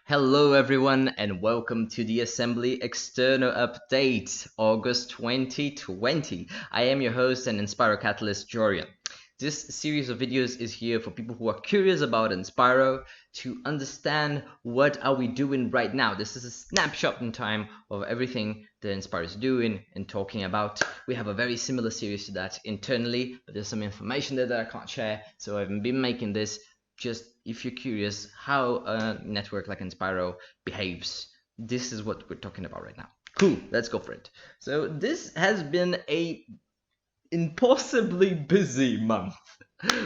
Hello, everyone, and welcome to the Assembly External Update, August 2020. I am your host and Enspiral Catalyst, Jorian. This series of videos is here for people who are curious about Enspiro to understand what are we doing right now. This is a snapshot in time of everything that Enspiro is doing and talking about. We have a very similar series to that internally, but there's some information there that I can't share, so I've been making this just if you're curious how a network like Enspiro behaves. This is what we're talking about right now. Cool, let's go for it. So this has been a impossibly busy month.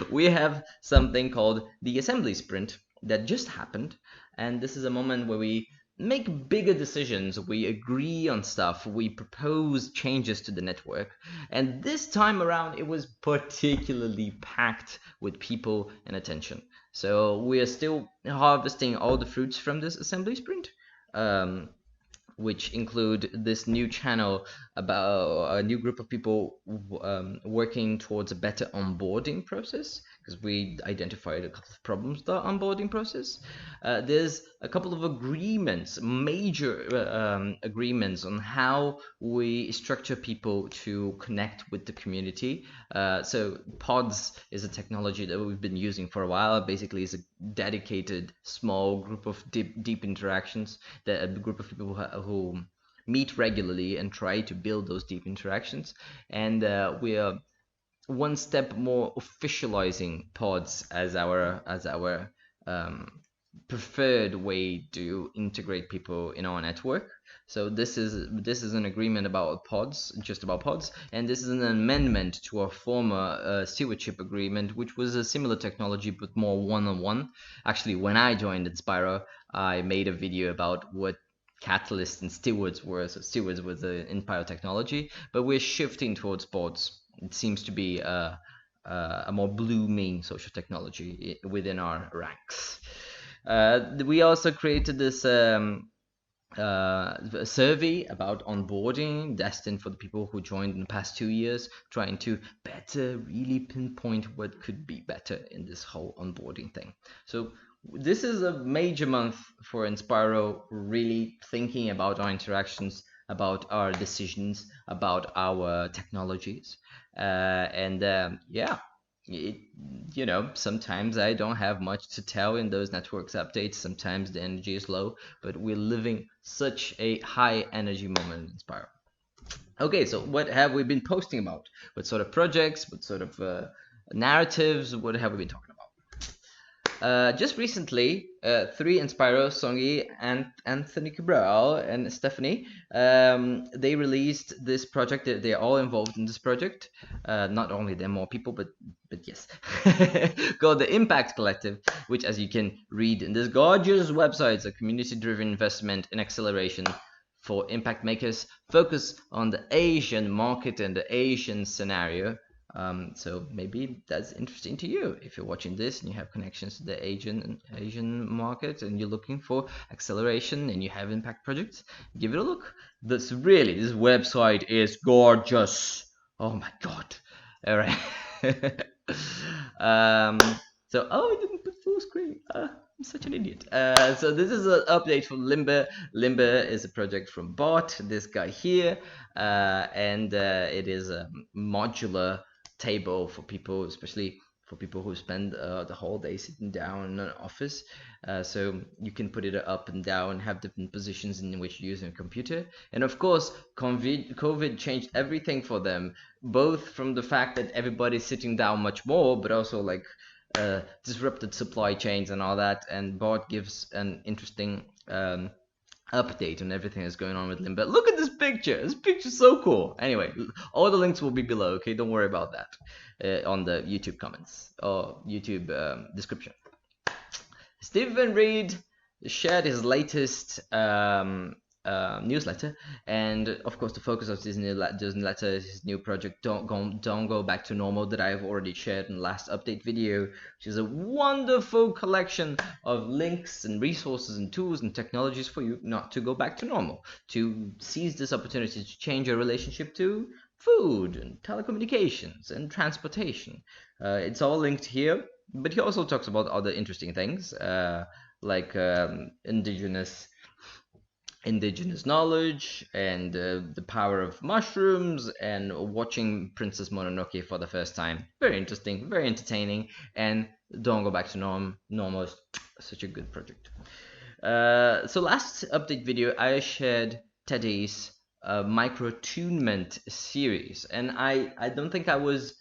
We have something called the assembly sprint that just happened, and this is a moment where we make bigger decisions, we agree on stuff, we propose changes to the network, and this time around it was particularly packed with people and attention. So we are still harvesting all the fruits from this assembly sprint, which include this new channel about a new group of people working towards a better onboarding process, because we identified a couple of problems with the onboarding process. There's a couple of agreements, major agreements on how we structure people to connect with the community. So pods is a technology that we've been using for a while. Basically, it's a dedicated small group of deep interactions, that a group of people who meet regularly and try to build those deep interactions. And we are one step more officializing pods as our preferred way to integrate people in our network. So this is an agreement about pods, just about pods, and this is an amendment to our former stewardship agreement, which was a similar technology but more one-on-one. Actually, when I joined Enspiro, I made a video about what catalysts and stewards were. So stewards was the Enspiro technology, but we're shifting towards pods. It seems to be a more blooming social technology within our ranks. We also created this survey about onboarding, destined for the people who joined in the past 2 years, trying to better really pinpoint what could be better in this whole onboarding thing. So this is a major month for Enspiro, really thinking about our interactions, about our decisions, about our technologies. Sometimes I don't have much to tell in those networks updates. Sometimes the energy is low, but we're living such a high energy moment in Inspire. Okay, so what have we been posting about? What sort of projects? What sort of narratives? What have we been talking about? Just recently, three Enspiro, Songyi and Anthony Cabraal and Stephanie, they released this project. They're all involved in this project. Not only they're more people, but yes, called the Impact Collective, which, as you can read in this gorgeous website, is a community-driven investment in acceleration for impact makers, focus on the Asian market and the Asian scenario. So maybe that's interesting to you if you're watching this and you have connections to the Asian market and you're looking for acceleration and you have impact projects. Give it a look. This website is gorgeous. Oh my god! All right. I didn't put full screen. I'm such an idiot. So this is an update from Limber. Limber is a project from Bart, this guy here, and it is a modular table for people, especially for people who spend the whole day sitting down in an office. So you can put it up and down, have different positions in which you're using a computer. And of course, COVID changed everything for them, both from the fact that everybody's sitting down much more, but also like disrupted supply chains and all that. And Bart gives an interesting update on everything that's going on with Limber. Look at this picture. This picture's so cool. Anyway, all the links will be below, okay? Don't worry about that on the YouTube comments or YouTube description. Stephen Reed shared his latest newsletter, and of course the focus of this newsletter is his new project, Don't Go Back to Normal, that I've already shared in the last update video, which is a wonderful collection of links and resources and tools and technologies for you not to go back to normal, to seize this opportunity to change your relationship to food and telecommunications and transportation. It's all linked here, but he also talks about other interesting things. like indigenous knowledge and the power of mushrooms and watching Princess Mononoke for the first time. Very interesting, very entertaining, and Don't Go Back to Normal is such a good project. So last update video, I shared Teddy's Microattunement series, and I don't think I was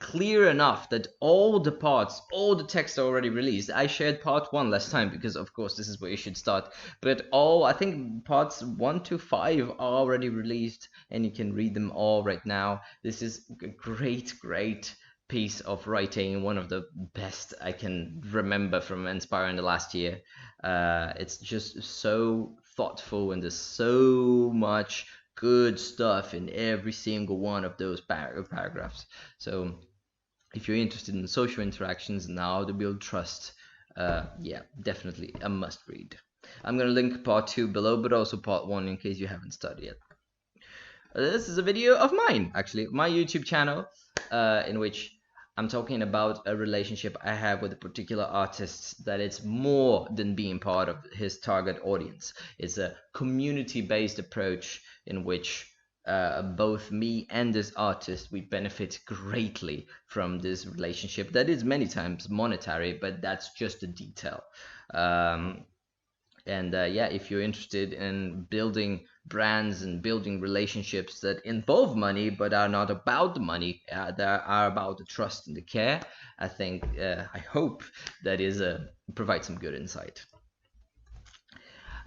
clear enough that all the parts, all the text are already released. I shared part 1 last time because of course this is where you should start, but I think parts 1 to 5 are already released and you can read them all right now. This is a great piece of writing, one of the best I can remember from Enspiral in the last year. It's just so thoughtful and there's so much good stuff in every single one of those paragraphs. So if you're interested in social interactions and how to build trust, yeah, definitely a must read. I'm going to link part 2 below, but also part 1 in case you haven't started yet. This is a video of mine, actually, my YouTube channel, in which I'm talking about a relationship I have with a particular artist that it's more than being part of his target audience. It's a community-based approach in which both me and this artist, we benefit greatly from this relationship that is many times monetary, but that's just a detail. Yeah, if you're interested in building brands and building relationships that involve money but are not about the money, that are about the trust and the care, I think, I hope that is provide some good insight.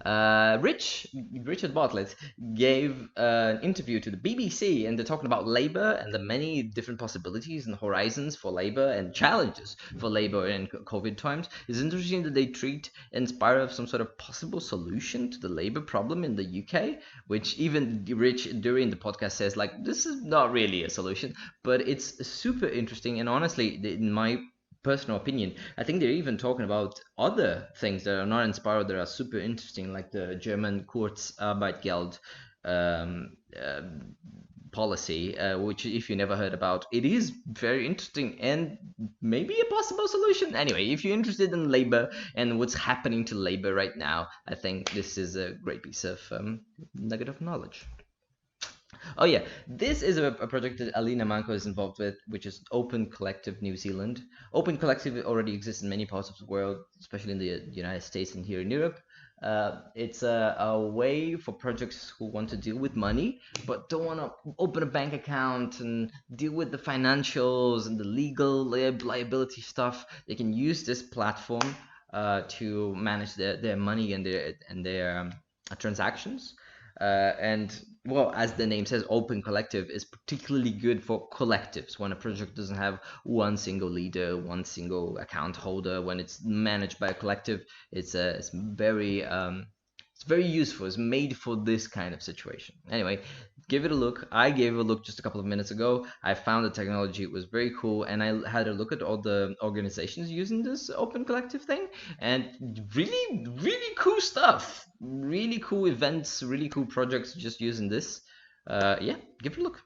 Richard Bartlett gave an interview to the BBC, and they're talking about labor and the many different possibilities and horizons for labor and challenges for labor in COVID times. It's interesting that they treat Enspiral as some sort of possible solution to the labor problem in the UK, which even Rich during the podcast says, like, this is not really a solution, but it's super interesting. And honestly, in my personal opinion, I think they're even talking about other things that are not Enspiral that are super interesting, like the German Kurzarbeitgeld policy, which if you never heard about, it is very interesting and maybe a possible solution. Anyway, if you're interested in labor and what's happening to labor right now, I think this is a great piece of nugget of knowledge. Oh yeah, this is a project that Alina Manco is involved with, which is Open Collective New Zealand. Open Collective already exists in many parts of the world, especially in the United States and here in Europe. It's a way for projects who want to deal with money, but don't want to open a bank account and deal with the financials and the legal liability stuff. They can use this platform to manage their money and their transactions. And well, as the name says, Open Collective is particularly good for collectives when a project doesn't have one single leader, one single account holder. When it's managed by a collective, it's very useful. It's made for this kind of situation. Anyway, give it a look. I gave it a look just a couple of minutes ago. I found the technology, it was very cool, and I had a look at all the organizations using this Open Collective thing, and really cool stuff. Really cool events, really cool projects just using this. Yeah, give it a look.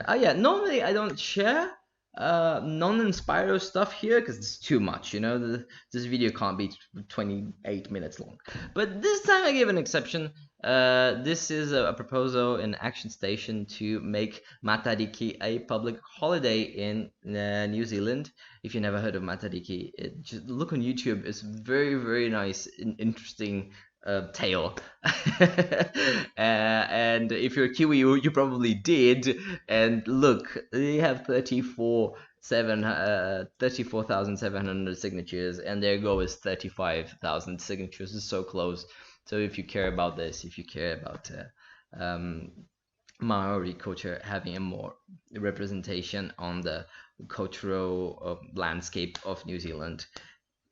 Oh yeah, normally I don't share non-Enspiral stuff here because it's too much, you know. This video can't be 28 minutes long, but this time I gave an exception. This is a proposal in Action Station to make Matariki a public holiday in New Zealand. If you never heard of Matariki, just look on YouTube. It's very nice and interesting tale. And if you're a Kiwi, you probably did. And look, they have 34,700 signatures, and their goal is 35,000 signatures. It's so close. So if you care about this, if you care about Maori culture having a more representation on the cultural landscape of New Zealand,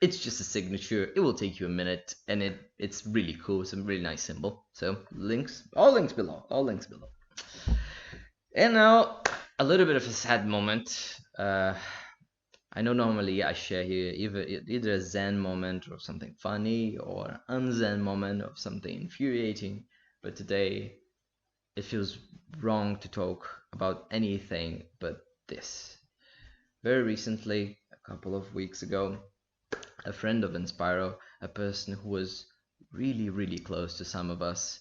it's just a signature. It will take you a minute, and it's really cool. It's a really nice symbol. So all links below. And now a little bit of a sad moment. I know normally I share here either a Zen moment or something funny, or an un-Zen moment of something infuriating, but today it feels wrong to talk about anything but this. Very recently, a couple of weeks ago, a friend of Enspiral, a person who was really, really close to some of us,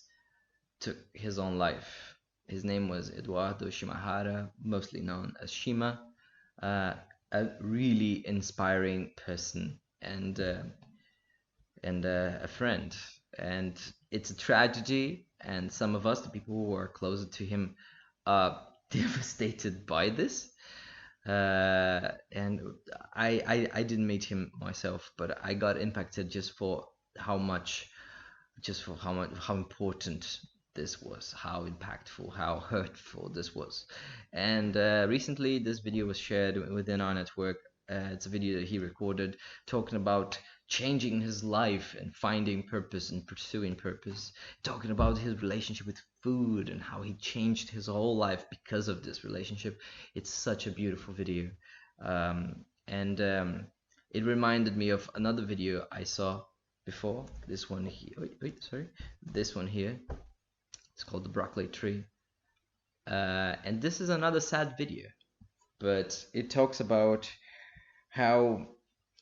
took his own life. His name was Eduardo Shimahara, mostly known as Shima, uh, a really inspiring person and a friend. And it's a tragedy, and some of us, the people who are closer to him, are devastated by this. And I didn't meet him myself, but I got impacted just for how much, how important this was, how impactful, how hurtful this was. And recently, this video was shared within our network. It's a video that he recorded talking about changing his life and finding purpose and pursuing purpose, talking about his relationship with food and how he changed his whole life because of this relationship. It's such a beautiful video. And it reminded me of another video I saw before. This one here. Sorry. This one here. It's called the broccoli tree. And this is another sad video, but it talks about how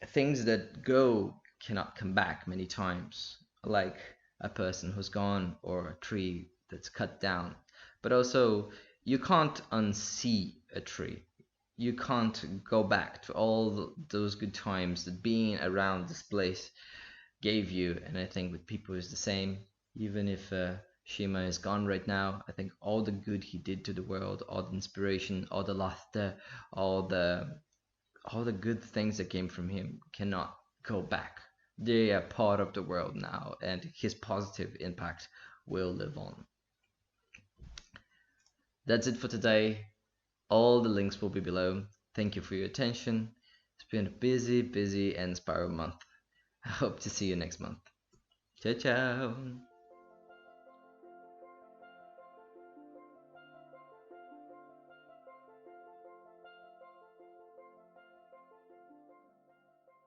things that go cannot come back many times, like a person who's gone or a tree that's cut down. But also, you can't unsee a tree. You can't go back to all those good times that being around this place gave you. And I think with people is the same. Even if Shima is gone right now, I think all the good he did to the world, all the inspiration, all the laughter, all the good things that came from him cannot go back. They are part of the world now, and his positive impact will live on. That's it for today. All the links will be below. Thank you for your attention. It's been a busy and Enspiral month. I hope to see you next month. Ciao, ciao.